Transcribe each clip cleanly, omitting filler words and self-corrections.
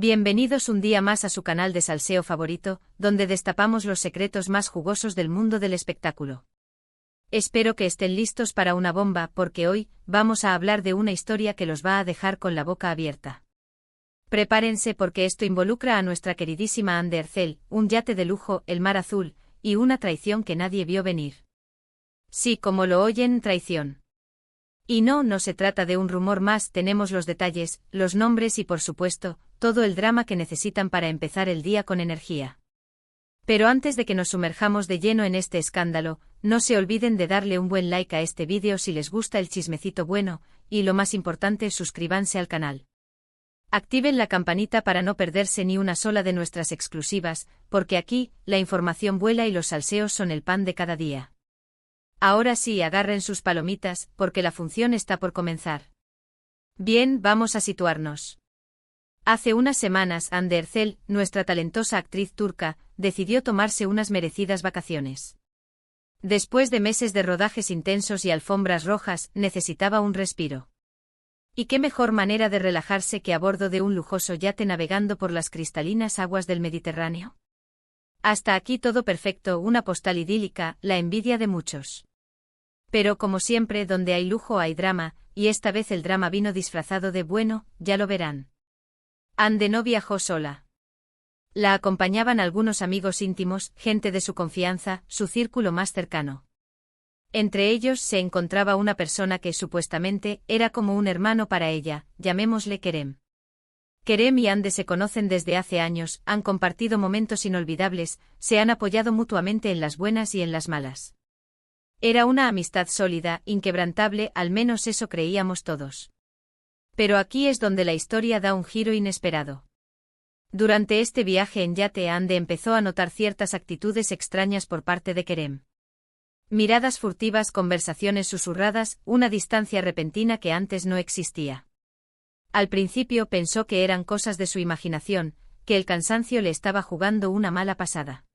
Bienvenidos un día más a su canal de salseo favorito, donde destapamos los secretos más jugosos del mundo del espectáculo. Espero que estén listos para una bomba porque hoy vamos a hablar de una historia que los va a dejar con la boca abierta. Prepárense porque esto involucra a nuestra queridísima Anne Ercel, un yate de lujo, el mar azul, y una traición que nadie vio venir. Sí, como lo oyen, traición. Y no se trata de un rumor más, tenemos los detalles, los nombres y por supuesto, todo el drama que necesitan para empezar el día con energía. Pero antes de que nos sumerjamos de lleno en este escándalo, no se olviden de darle un buen like a este vídeo si les gusta el chismecito bueno, y lo más importante, suscríbanse al canal. Activen la campanita para no perderse ni una sola de nuestras exclusivas, porque aquí, la información vuela y los salseos son el pan de cada día. Ahora sí, agarren sus palomitas, porque la función está por comenzar. Bien, vamos a situarnos. Hace unas semanas, Anne Ercel, nuestra talentosa actriz turca, decidió tomarse unas merecidas vacaciones. Después de meses de rodajes intensos y alfombras rojas, necesitaba un respiro. ¿Y qué mejor manera de relajarse que a bordo de un lujoso yate navegando por las cristalinas aguas del Mediterráneo? Hasta aquí todo perfecto, una postal idílica, la envidia de muchos. Pero como siempre, donde hay lujo hay drama, y esta vez el drama vino disfrazado de bueno, ya lo verán. Anne no viajó sola. La acompañaban algunos amigos íntimos, gente de su confianza, su círculo más cercano. Entre ellos se encontraba una persona que supuestamente era como un hermano para ella, llamémosle Kerem. Kerem y Anne se conocen desde hace años, han compartido momentos inolvidables, se han apoyado mutuamente en las buenas y en las malas. Era una amistad sólida, inquebrantable, al menos eso creíamos todos. Pero aquí es donde la historia da un giro inesperado. Durante este viaje en yate, Anne empezó a notar ciertas actitudes extrañas por parte de Kerem. Miradas furtivas, conversaciones susurradas, una distancia repentina que antes no existía. Al principio pensó que eran cosas de su imaginación, que el cansancio le estaba jugando una mala pasada.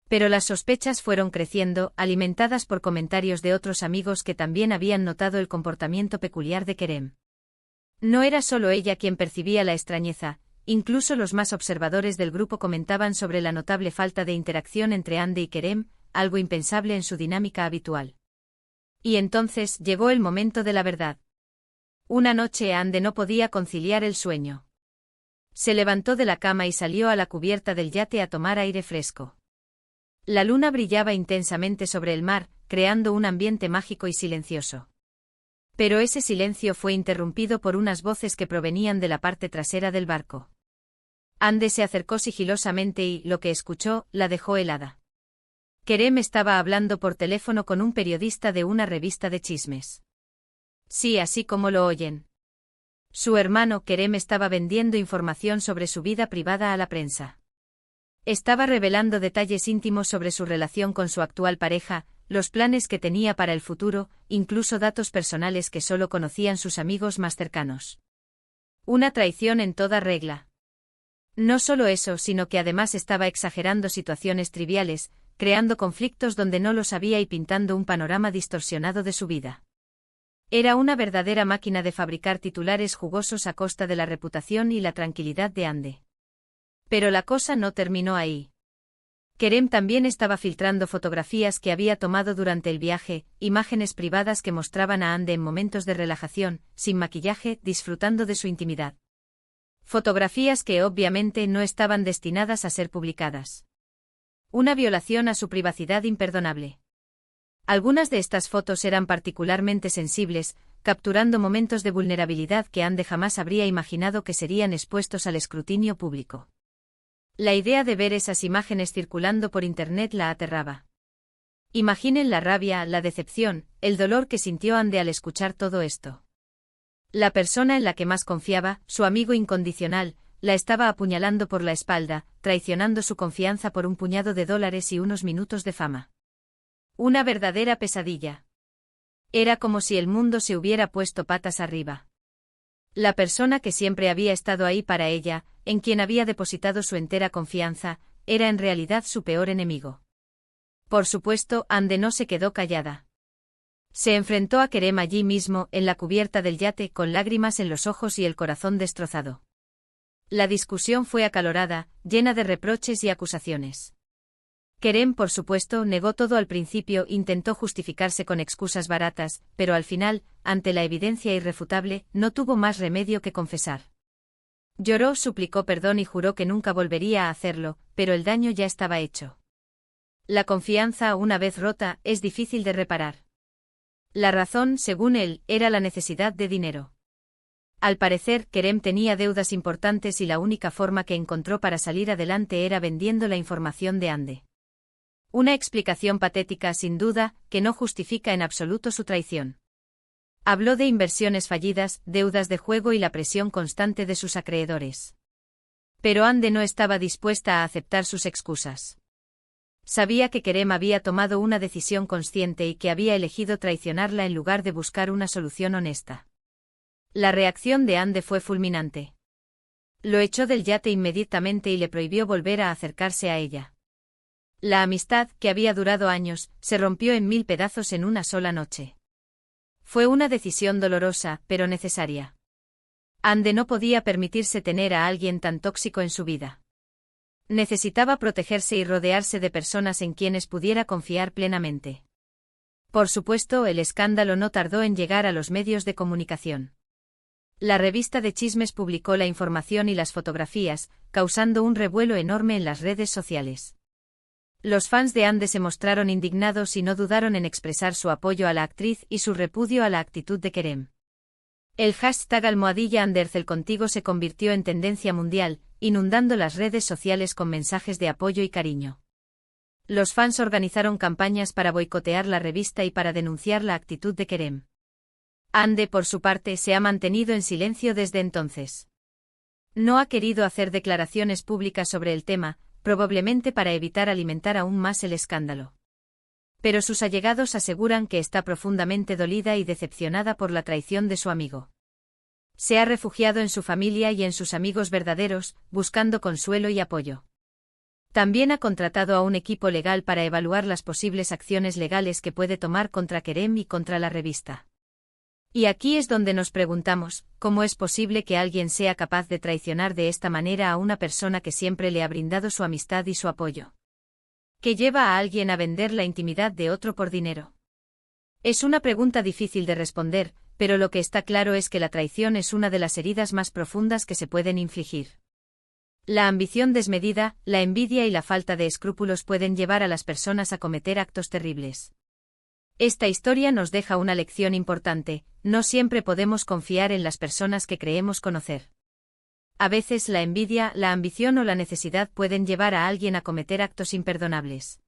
Pero las sospechas fueron creciendo, alimentadas por comentarios de otros amigos que también habían notado el comportamiento peculiar de Kerem. No era solo ella quien percibía la extrañeza, incluso los más observadores del grupo comentaban sobre la notable falta de interacción entre Anne y Kerem, algo impensable en su dinámica habitual. Y entonces llegó el momento de la verdad. Una noche Anne no podía conciliar el sueño. Se levantó de la cama y salió a la cubierta del yate a tomar aire fresco. La luna brillaba intensamente sobre el mar, creando un ambiente mágico y silencioso. Pero ese silencio fue interrumpido por unas voces que provenían de la parte trasera del barco. Anne se acercó sigilosamente y, lo que escuchó, la dejó helada. Kerem estaba hablando por teléfono con un periodista de una revista de chismes. Sí, así como lo oyen. Su hermano Kerem estaba vendiendo información sobre su vida privada a la prensa. Estaba revelando detalles íntimos sobre su relación con su actual pareja, los planes que tenía para el futuro, incluso datos personales que solo conocían sus amigos más cercanos. Una traición en toda regla. No solo eso, sino que además estaba exagerando situaciones triviales, creando conflictos donde no los había y pintando un panorama distorsionado de su vida. Era una verdadera máquina de fabricar titulares jugosos a costa de la reputación y la tranquilidad de Anne. Pero la cosa no terminó ahí. Kerem también estaba filtrando fotografías que había tomado durante el viaje, imágenes privadas que mostraban a Anne en momentos de relajación, sin maquillaje, disfrutando de su intimidad. Fotografías que obviamente no estaban destinadas a ser publicadas. Una violación a su privacidad imperdonable. Algunas de estas fotos eran particularmente sensibles, capturando momentos de vulnerabilidad que Anne jamás habría imaginado que serían expuestos al escrutinio público. La idea de ver esas imágenes circulando por internet la aterraba. Imaginen la rabia, la decepción, el dolor que sintió Anne al escuchar todo esto. La persona en la que más confiaba, su amigo incondicional, la estaba apuñalando por la espalda, traicionando su confianza por un puñado de dólares y unos minutos de fama. Una verdadera pesadilla. Era como si el mundo se hubiera puesto patas arriba. La persona que siempre había estado ahí para ella, en quien había depositado su entera confianza, era en realidad su peor enemigo. Por supuesto, Anne no se quedó callada. Se enfrentó a Kerem allí mismo, en la cubierta del yate, con lágrimas en los ojos y el corazón destrozado. La discusión fue acalorada, llena de reproches y acusaciones. Kerem, por supuesto, negó todo al principio, intentó justificarse con excusas baratas, pero al final, ante la evidencia irrefutable, no tuvo más remedio que confesar. Lloró, suplicó perdón y juró que nunca volvería a hacerlo, pero el daño ya estaba hecho. La confianza, una vez rota, es difícil de reparar. La razón, según él, era la necesidad de dinero. Al parecer, Kerem tenía deudas importantes y la única forma que encontró para salir adelante era vendiendo la información de Hande. Una explicación patética sin duda, que no justifica en absoluto su traición. Habló de inversiones fallidas, deudas de juego y la presión constante de sus acreedores. Pero Hande no estaba dispuesta a aceptar sus excusas. Sabía que Kerem había tomado una decisión consciente y que había elegido traicionarla en lugar de buscar una solución honesta. La reacción de Hande fue fulminante. Lo echó del yate inmediatamente y le prohibió volver a acercarse a ella. La amistad, que había durado años, se rompió en 1000 pedazos en una sola noche. Fue una decisión dolorosa, pero necesaria. Hande no podía permitirse tener a alguien tan tóxico en su vida. Necesitaba protegerse y rodearse de personas en quienes pudiera confiar plenamente. Por supuesto, el escándalo no tardó en llegar a los medios de comunicación. La revista de chismes publicó la información y las fotografías, causando un revuelo enorme en las redes sociales. Los fans de Hande se mostraron indignados y no dudaron en expresar su apoyo a la actriz y su repudio a la actitud de Kerem. El hashtag #Andercelcontigo se convirtió en tendencia mundial, inundando las redes sociales con mensajes de apoyo y cariño. Los fans organizaron campañas para boicotear la revista y para denunciar la actitud de Kerem. Hande, por su parte, se ha mantenido en silencio desde entonces. No ha querido hacer declaraciones públicas sobre el tema, probablemente para evitar alimentar aún más el escándalo. Pero sus allegados aseguran que está profundamente dolida y decepcionada por la traición de su amigo. Se ha refugiado en su familia y en sus amigos verdaderos, buscando consuelo y apoyo. También ha contratado a un equipo legal para evaluar las posibles acciones legales que puede tomar contra Kerem y contra la revista. Y aquí es donde nos preguntamos, ¿cómo es posible que alguien sea capaz de traicionar de esta manera a una persona que siempre le ha brindado su amistad y su apoyo? ¿Qué lleva a alguien a vender la intimidad de otro por dinero? Es una pregunta difícil de responder, pero lo que está claro es que la traición es una de las heridas más profundas que se pueden infligir. La ambición desmedida, la envidia y la falta de escrúpulos pueden llevar a las personas a cometer actos terribles. Esta historia nos deja una lección importante: no siempre podemos confiar en las personas que creemos conocer. A veces la envidia, la ambición o la necesidad pueden llevar a alguien a cometer actos imperdonables.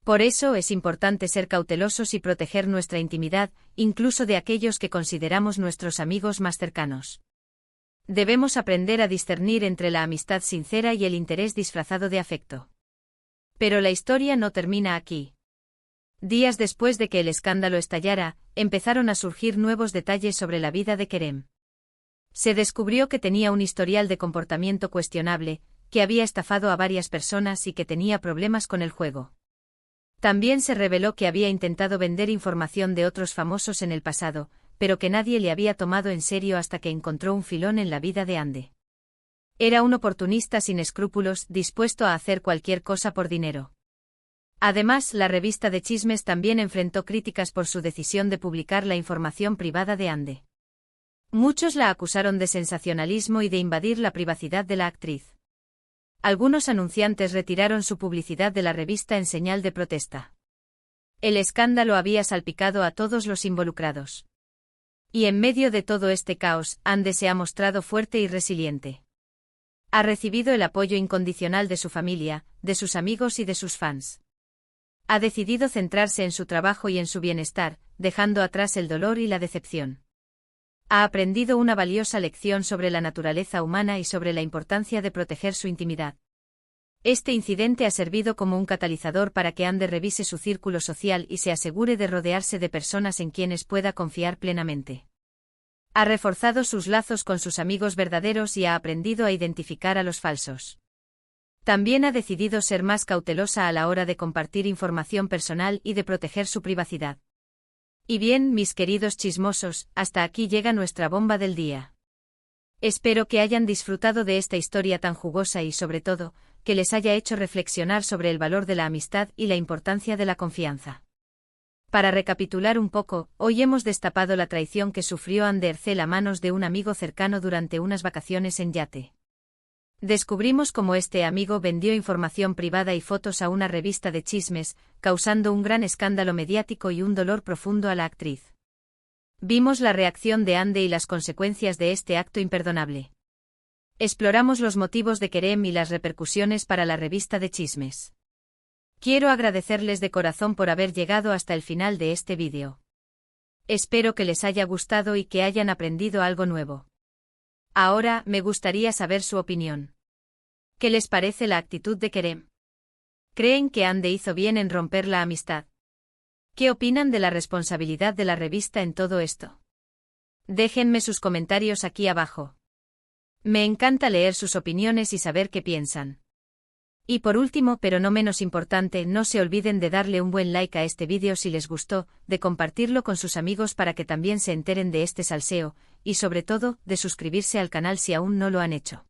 Por eso es importante ser cautelosos y proteger nuestra intimidad, incluso de aquellos que consideramos nuestros amigos más cercanos. Debemos aprender a discernir entre la amistad sincera y el interés disfrazado de afecto. Pero la historia no termina aquí. Días después de que el escándalo estallara, empezaron a surgir nuevos detalles sobre la vida de Kerem. Se descubrió que tenía un historial de comportamiento cuestionable, que había estafado a varias personas y que tenía problemas con el juego. También se reveló que había intentado vender información de otros famosos en el pasado, pero que nadie le había tomado en serio hasta que encontró un filón en la vida de Hande. Era un oportunista sin escrúpulos, dispuesto a hacer cualquier cosa por dinero. Además, la revista de chismes también enfrentó críticas por su decisión de publicar la información privada de Hande. Muchos la acusaron de sensacionalismo y de invadir la privacidad de la actriz. Algunos anunciantes retiraron su publicidad de la revista en señal de protesta. El escándalo había salpicado a todos los involucrados. Y en medio de todo este caos, Hande se ha mostrado fuerte y resiliente. Ha recibido el apoyo incondicional de su familia, de sus amigos y de sus fans. Ha decidido centrarse en su trabajo y en su bienestar, dejando atrás el dolor y la decepción. Ha aprendido una valiosa lección sobre la naturaleza humana y sobre la importancia de proteger su intimidad. Este incidente ha servido como un catalizador para que Hande revise su círculo social y se asegure de rodearse de personas en quienes pueda confiar plenamente. Ha reforzado sus lazos con sus amigos verdaderos y ha aprendido a identificar a los falsos. También ha decidido ser más cautelosa a la hora de compartir información personal y de proteger su privacidad. Y bien, mis queridos chismosos, hasta aquí llega nuestra bomba del día. Espero que hayan disfrutado de esta historia tan jugosa y, sobre todo, que les haya hecho reflexionar sobre el valor de la amistad y la importancia de la confianza. Para recapitular un poco, hoy hemos destapado la traición que sufrió Ander Cel a manos de un amigo cercano durante unas vacaciones en yate. Descubrimos cómo este amigo vendió información privada y fotos a una revista de chismes, causando un gran escándalo mediático y un dolor profundo a la actriz. Vimos la reacción de Ande y las consecuencias de este acto imperdonable. Exploramos los motivos de Kerem y las repercusiones para la revista de chismes. Quiero agradecerles de corazón por haber llegado hasta el final de este vídeo. Espero que les haya gustado y que hayan aprendido algo nuevo. Ahora, me gustaría saber su opinión. ¿Qué les parece la actitud de Kerem? ¿Creen que Ande hizo bien en romper la amistad? ¿Qué opinan de la responsabilidad de la revista en todo esto? Déjenme sus comentarios aquí abajo. Me encanta leer sus opiniones y saber qué piensan. Y por último, pero no menos importante, no se olviden de darle un buen like a este vídeo si les gustó, de compartirlo con sus amigos para que también se enteren de este salseo, y sobre todo, de suscribirse al canal si aún no lo han hecho.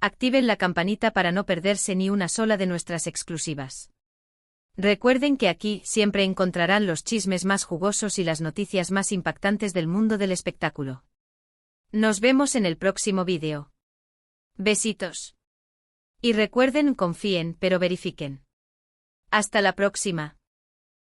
Activen la campanita para no perderse ni una sola de nuestras exclusivas. Recuerden que aquí siempre encontrarán los chismes más jugosos y las noticias más impactantes del mundo del espectáculo. Nos vemos en el próximo vídeo. Besitos. Y recuerden, confíen, pero verifiquen. Hasta la próxima.